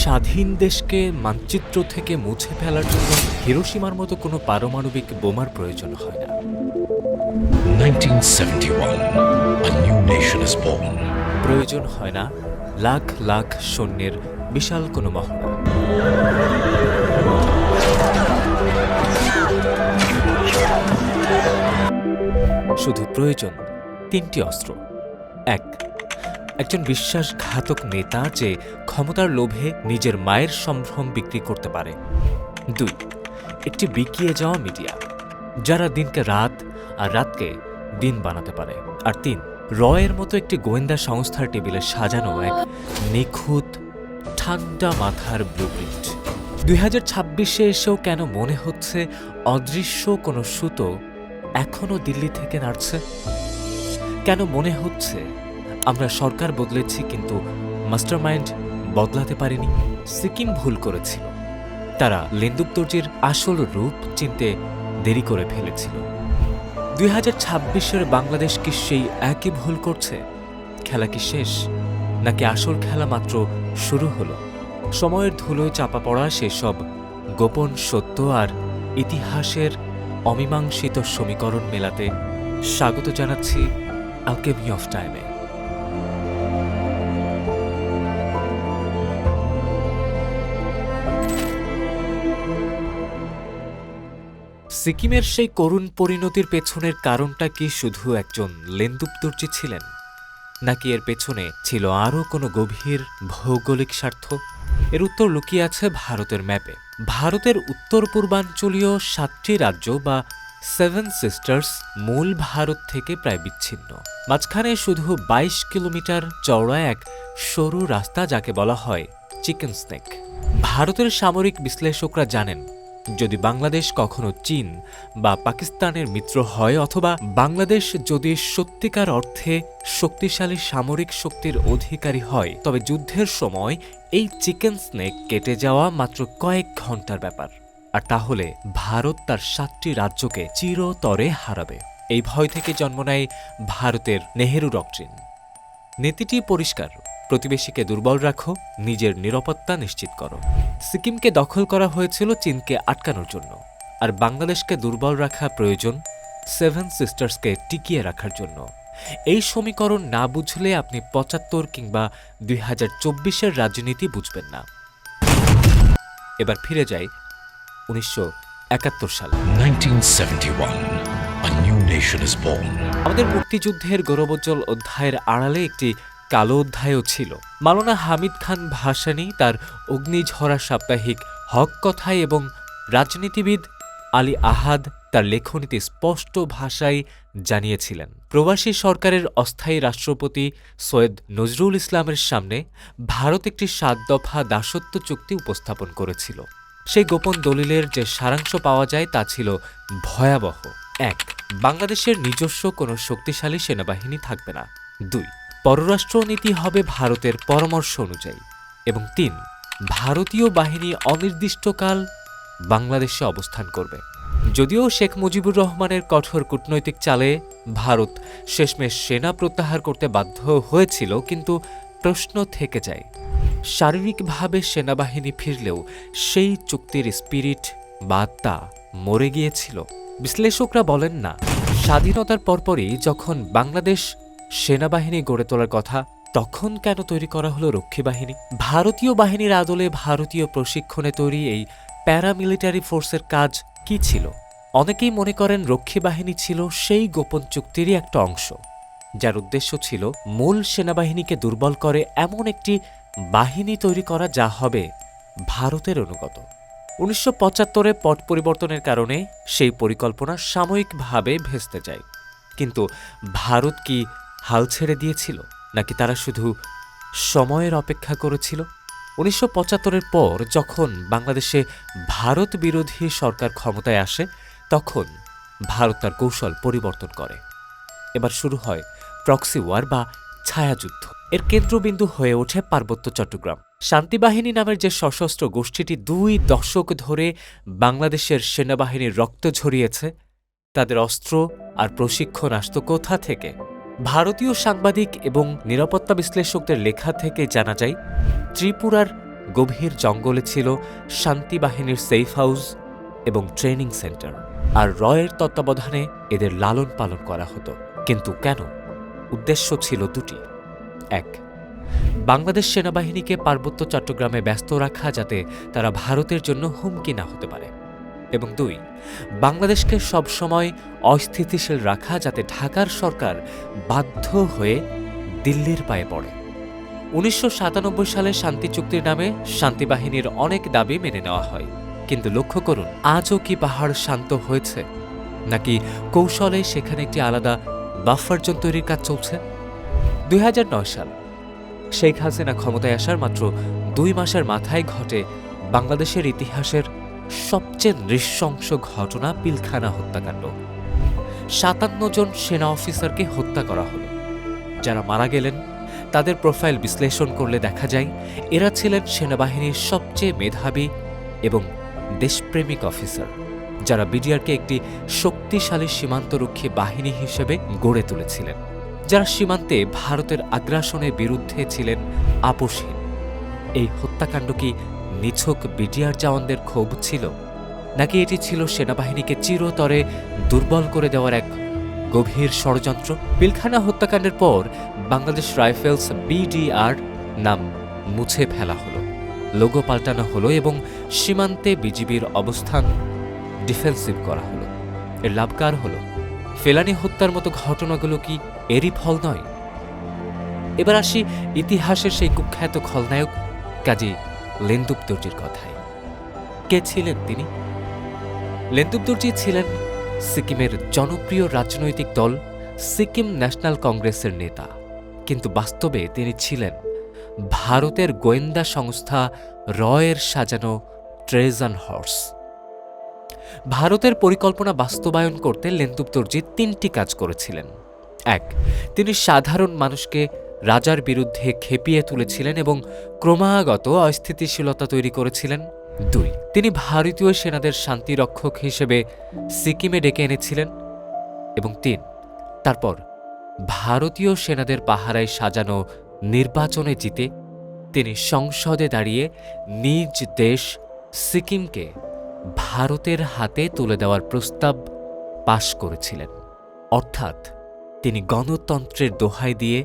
স্বাধীন দেশকে মানচিত্র থেকে মুছে ফেলার জন্য হিরোশিমার মতো কোনো পারমাণবিক বোমার প্রয়োজন হয় না। 1971, a new nation is born. প্রয়োজন হয় না লাখ লাখ সৈন্যের বিশাল কোনো মহড়া। শুধু প্রয়োজন তিনটি অস্ত্র। একজন বিশ্বাসঘাতক নেতা যে ক্ষমতার লোভে নিজের মায়ের সম্ভ্রম বিক্রি করতে পারে। 2, একটি বিকিয়ে যাওয়া মিডিয়া যারা দিনকে রাত আর রাতকে দিন বানাতে পারে। আর 3, রয়ের মতো একটি গোয়েন্দা সংস্থার টেবিলে সাজানো এক নিখুঁত ঠান্ডা মাথার ব্লুপ্রিন্ট। 2026-এ এসেও কেন মনে হচ্ছে অদৃশ্য কোনো সুতো এখনও দিল্লি থেকে নাড়ছে? কেন মনে হচ্ছে আমরা সরকার বদলেছি কিন্তু মাস্টারমাইন্ড বদলাতে পারিনি? সিকিম ভুল করেছিল, তারা লেন্দুকদর্জির আসল রূপ চিনতে দেরি করে ফেলেছিল। 2026-এর বাংলাদেশ কি সেই একই ভুল করছে? খেলা কি শেষ, নাকি আসল খেলা মাত্র শুরু হলো? সময়ের ধুলোয় চাপা পড়া সেসব গোপন সত্য আর ইতিহাসের অমীমাংসিত সমীকরণ মেলাতে স্বাগত জানাচ্ছি আলকেমি অফ টাইমে। সিকিমের সেই করুণ পরিণতির পেছনের কারণটা কি শুধু একজন লেন্দুকদর্জি ছিলেন, নাকি এর পেছনে ছিল আরও কোনো গভীর ভৌগোলিক স্বার্থ? এর উত্তর লুকিয়ে আছে ভারতের ম্যাপে। ভারতের উত্তর পূর্বাঞ্চলীয় 7টি রাজ্য বা 7 সিস্টার্স মূল ভারত থেকে প্রায় বিচ্ছিন্ন। মাঝখানে শুধু 22 কিলোমিটার চওড়া এক সরু রাস্তা, যাকে বলা হয় চিকেন স্নেক। ভারতের সামরিক বিশ্লেষকরা জানেন, যদি বাংলাদেশ কখনো চীন বা পাকিস্তানের মিত্র হয়, অথবা বাংলাদেশ যদি সত্যিকার অর্থে শক্তিশালী সামরিক শক্তির অধিকারী হয়, তবে যুদ্ধের সময় এই চিকেন স্নেক কেটে যাওয়া মাত্র কয়েক ঘন্টার ব্যাপার। আর তাহলে ভারত তার 7টি রাজ্যকে চিরতরে হারাবে। এই ভয় থেকে জন্ম নেয় ভারতের নেহেরু ডক্ট্রিন। নীতিটি পরিষ্কার: প্রতিবেশীকে দুর্বল রাখো, নিজের নিরাপত্তা নিশ্চিত করো। সিকিমকে দখল করা হয়েছিল চীনকে আটকানোর জন্য, আর বাংলাদেশকে দুর্বল রাখা প্রয়োজন 7 সিস্টার্সকে টিকিয়ে রাখার জন্য। এই সমীকরণ না বুঝলে আপনি 75 কিংবা 2024-এর রাজনীতি বুঝবেন না। এবার ফিরে যাই 1971 সালে। 1971, a new nation is born. আমাদের মুক্তিযুদ্ধের গৌরবোজ্জ্বল অধ্যায়ের আড়ালে একটি কালো অধ্যায়ও ছিল। মাওলানা হামিদ খান ভাসানী তার অগ্নিঝরা সাপ্তাহিক হক কথায় এবং রাজনীতিবিদ আলী আহাদ তার লেখনীতে স্পষ্ট ভাষায় জানিয়েছিলেন, প্রবাসী সরকারের অস্থায়ী রাষ্ট্রপতি সৈয়দ নজরুল ইসলামের সামনে ভারত একটি 7 দফা দাসত্ব চুক্তি উপস্থাপন করেছিল। সেই গোপন দলিলের যে সারাংশ পাওয়া যায় তা ছিল ভয়াবহ। 1, বাংলাদেশের নিজস্ব কোনো শক্তিশালী সেনাবাহিনী থাকবে না। 2, পররাষ্ট্রনীতি হবে ভারতের পরামর্শ অনুযায়ী। এবং 3, ভারতীয় বাহিনী অনির্দিষ্টকাল বাংলাদেশে অবস্থান করবে। যদিও শেখ মুজিবুর রহমানের কঠোর কূটনৈতিক চালে ভারত শেষমেশ সেনা প্রত্যাহার করতে বাধ্য হয়েছিল, কিন্তু প্রশ্ন থেকে যায়, শারীরিকভাবে সেনাবাহিনী ফিরলেও সেই চুক্তির স্পিরিট বা আত্মা মরে গিয়েছিল। বিশ্লেষকরা বলেন, না, স্বাধীনতার পরপরই যখন বাংলাদেশ সেনাবাহিনী গড়ে তোলার কথা, তখন কেন তৈরি করা হলো রক্ষী বাহিনী? ভারতীয় বাহিনীর আদলে ভারতীয় প্রশিক্ষণে তৈরি এই প্যারামিলিটারি ফোর্সের কাজ কি ছিল? অনেকেই মনে করেন রক্ষী বাহিনী ছিল সেই গোপন চুক্তিরই একটা অংশ, যার উদ্দেশ্য ছিল মূল সেনাবাহিনীকে দুর্বল করে এমন একটি বাহিনী তৈরি করা যা হবে ভারতের অনুগত। 1975-এ পট পরিবর্তনের কারণে সেই পরিকল্পনা সাময়িকভাবে ভেস্তে যায়। কিন্তু ভারত কি হাল ছেড়ে দিয়েছিল, নাকি তারা শুধু সময়ের অপেক্ষা করেছিল? 1975-এর পর যখন বাংলাদেশে ভারত বিরোধী সরকার ক্ষমতায় আসে, তখন ভারত তার কৌশল পরিবর্তন করে। এবার শুরু হয় প্রক্সি ওয়ার বা ছায়াযুদ্ধ। এর কেন্দ্রবিন্দু হয়ে ওঠে পার্বত্য চট্টগ্রাম। শান্তিবাহিনী নামের যে সশস্ত্র গোষ্ঠীটি 2 দশক ধরে বাংলাদেশের সেনাবাহিনীর রক্ত ঝরিয়েছে, তাদের অস্ত্র আর প্রশিক্ষণ আসত কোথা থেকে? ভারতীয় সাংবাদিক এবং নিরাপত্তা বিশ্লেষকদের লেখা থেকে জানা যায়, ত্রিপুরার গভীর জঙ্গলে ছিল শান্তি বাহিনীর সেফ হাউস এবং ট্রেনিং সেন্টার, আর রয়ের তত্ত্বাবধানে এদের লালন পালন করা হতো। কিন্তু কেন? উদ্দেশ্য ছিল দুটি। এক, বাংলাদেশ সেনাবাহিনীকে পার্বত্য চট্টগ্রামে ব্যস্ত রাখা, যাতে তারা ভারতের জন্য হুমকি না হতে পারে, এবং দুই, বাংলাদেশকে সবসময় অস্থিতিশীল রাখা, যাতে ঢাকার সরকার বাধ্য হয়ে দিল্লির পায়ে পড়ে। ১৯৯৭ সালে শান্তি চুক্তির নামে শান্তিবাহিনীর অনেক দাবি মেনে নেওয়া হয়, কিন্তু লক্ষ্য করুন আজও কি পাহাড় শান্ত হয়েছে, নাকি কৌশলে সেখানে একটি আলাদা বাফার জোন তৈরির কাজ চলছে? ২০০৯ সাল, শেখ হাসিনা ক্ষমতায় আসার মাত্র ২ মাসের মাথায় ঘটে বাংলাদেশের ইতিহাসের সবচেয়ে নৃশংস ঘটনা, পিলখানা হত্যাকাণ্ড। ৫৭ জন সেনা অফিসারকে হত্যা করা হল। যারা মারা গেলেন তাদের প্রোফাইল বিশ্লেষণ করলে দেখা যায় এরা ছিলেন সেনাবাহিনীর সবচেয়ে মেধাবী এবং দেশপ্রেমিক অফিসার, যারা বিডিআরকে একটি শক্তিশালী সীমান্তরক্ষী বাহিনী হিসেবে গড়ে তুলেছিলেন, যারা সীমান্তে ভারতের আগ্রাসনের বিরুদ্ধে ছিলেন আপোষহীন। এই হত্যাকাণ্ড কি নিছক বিডিআর জওয়ানদের ক্ষোভ ছিল, নাকি এটি ছিল সেনাবাহিনীকে চিরতরে দুর্বল করে দেওয়ার এক গভীর ষড়যন্ত্র? পিলখানা হত্যাকাণ্ডের পর বাংলাদেশ রাইফেলস বিডিআর নাম মুছে ফেলা হলো, লোগো পাল্টানো হলো এবং সীমান্তে বিজিবির অবস্থান ডিফেন্সিভ করা হলো। এর লাভ কার হলো? ফেলানি হত্যার মতো ঘটনাগুলো কি এরই ফল নয়? এবার আসি ইতিহাসের সেই কুখ্যাত খলনায়ক কাজী লেন্দুব দর্জির কথায়। কে ছিলেন তিনি? লেন্দুব দর্জি ছিলেন সিকিমের জনপ্রিয় রাজনৈতিক দল সিকিম ন্যাশনাল কংগ্রেসের নেতা, কিন্তু বাস্তবে তিনি ছিলেন ভারতের গোয়েন্দা সংস্থা রয়ের সাজানো ট্রেজান হর্স। ভারতের পরিকল্পনা বাস্তবায়ন করতে লেন্দুব দর্জি ৩টি কাজ করেছিলেন। ১, তিনি সাধারণ মানুষকে রাজার বিরুদ্ধে খেপিয়ে তুলেছিলেন এবং ক্রমাগত অস্থিতিশীলতা তৈরি করেছিলেন। ২, তিনি ভারতীয় সেনাদের শান্তিরক্ষক হিসেবে সিকিমে ডেকে এনেছিলেন। এবং ৩, তারপর ভারতীয় সেনাদের পাহারায় সাজানো নির্বাচনে জিতে তিনি সংসদে দাঁড়িয়ে নিজ দেশ সিকিমকে ভারতের হাতে তুলে দেওয়ার প্রস্তাব পাশ করেছিলেন। অর্থাৎ তিনি গণতন্ত্রের দোহাই দিয়ে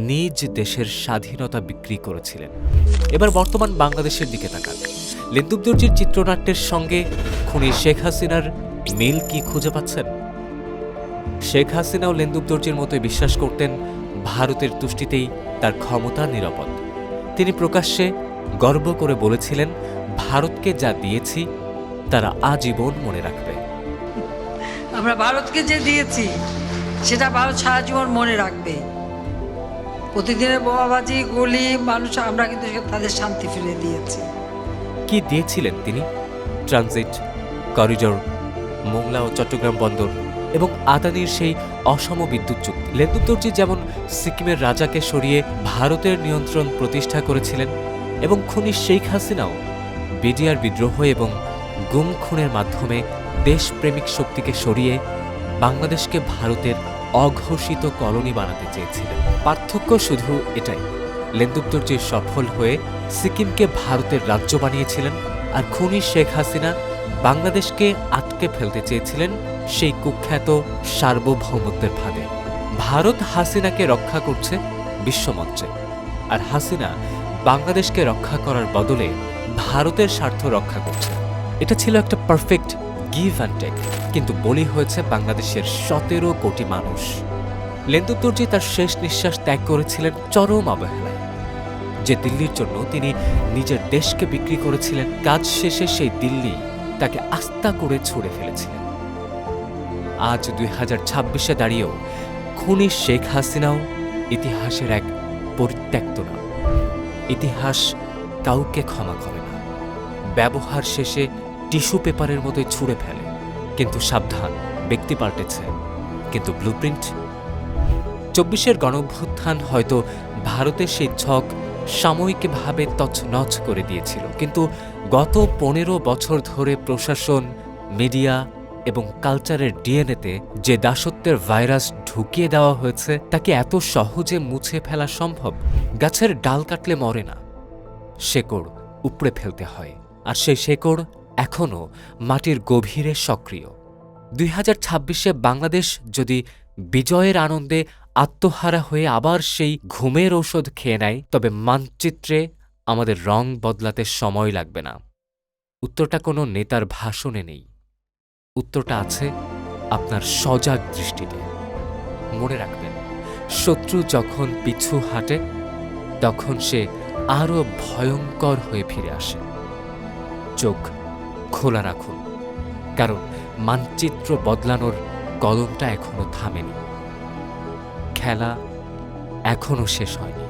নিজ দেশের স্বাধীনতা বিক্রি করেছিলেন। এবার বর্তমান বাংলাদেশের দিকে তাকান। লেন্দুব দর্জির চিত্রনাট্যের সঙ্গে খুনি শেখ হাসিনার মিল কি খুঁজে পাচ্ছেন? শেখ হাসিনাও লেন্দুব দর্জির মতোই বিশ্বাস করতেন ভারতের তুষ্টিতেই তার ক্ষমতা নিরাপদ। তিনি প্রকাশ্যে গর্ব করে বলেছিলেন, ভারতকে যা দিয়েছি তারা আজীবন মনে রাখবে। আমরা ভারতকে যে দিয়েছি সেটা ভারত সারা জীবন মনে রাখবে। প্রতিদিনের বোমাবাজি, গুলি, মানুষ, আমরা কিন্তু তাদের শান্তি ফিরে দিয়েছি। কি দিয়েছিলেন তিনি? ট্রানজিট করিডোর, মোংলা ও চট্টগ্রাম বন্দর এবং আদানির সেই অসম বিদ্যুৎ চুক্তি। লেন্দুব দর্জি যেমন সিকিমের রাজাকে সরিয়ে ভারতের নিয়ন্ত্রণ প্রতিষ্ঠা করেছিলেন, এবং খুনি শেখ হাসিনাও বিডিআর বিদ্রোহ এবং গুম খুনের মাধ্যমে দেশপ্রেমিক শক্তিকে সরিয়ে বাংলাদেশকে ভারতের অঘোষিত কলোনি বানাতে চেয়েছিলেন। পার্থক্য শুধু এটাই, লেন্দুব দর্জি সফল হয়ে সিকিমকে ভারতের রাজ্য বানিয়েছিলেন, আর খুনি শেখ হাসিনা বাংলাদেশকে আটকে ফেলতে চেয়েছিলেন সেই কুখ্যাত সার্বভৌমত্বের ফাঁদে। ভারত হাসিনাকে রক্ষা করছে বিশ্বমঞ্চে, আর হাসিনা বাংলাদেশকে রক্ষা করার বদলে ভারতের স্বার্থ রক্ষা করছে। এটা ছিল একটা পারফেক্ট গিভ অ্যান্ড টেক, কিন্তু বলি হয়েছে বাংলাদেশের ১৭ কোটি মানুষ। লেন্দুব দর্জি তার শেষ নিঃশ্বাস ত্যাগ করেছিলেন চরম অবহেলায়। যে দিল্লির জন্য তিনি নিজের দেশকে বিক্রি করেছিলেন, কাজ শেষে সেই দিল্লি তাকে আস্থা করে ছুড়ে ফেলেছিলেন। আজ ২০২৬-এ দাঁড়িয়েও খুনি শেখ হাসিনাও ইতিহাসের এক পরিত্যক্ত নাম। ইতিহাস কাউকে ক্ষমা করে না, ব্যবহার শেষে টিস্যু পেপারের মতোই ছুঁড়ে ফেলে। কিন্তু সাবধান, ব্যক্তি পাল্টেছে, কিন্তু ব্লুপ্রিন্ট। ২৪-এর গণঅভ্যুত্থান হয়তো ভারতের সেই ছক সাময়িকভাবে তছনছ করে দিয়েছিল, কিন্তু গত ১৫ বছর ধরে প্রশাসন, মিডিয়া এবং কালচারের ডিএনএতে যে দাসত্বের ভাইরাস ঢুকিয়ে দেওয়া হয়েছে, তাকে এত সহজে মুছে ফেলা সম্ভব? গাছের ডাল কাটলে মরে না, শেকড় উপড়ে ফেলতে হয়, আর সেই শেকড় এখনও মাটির গভীরে সক্রিয়। 2026-এ বাংলাদেশ যদি বিজয়ের আনন্দে আত্মহারা হয়ে আবার সেই ঘুমের ঔষধ খেয়ে নেয়, তবে মানচিত্রে আমাদের রং বদলাতে সময় লাগবে না। উত্তরটা কোনো নেতার ভাষণে নেই, উত্তরটা আছে আপনার সজাগ দৃষ্টিতে। মনে রাখবেন, শত্রু যখন পিছু হাঁটে তখন সে আরও ভয়ঙ্কর হয়ে ফিরে আসে। চোখ খোলা রাখুন, কারণ মানচিত্র বদলানোর কলমটা এখনো থামেনি, খেলা এখনো শেষ হয়নি।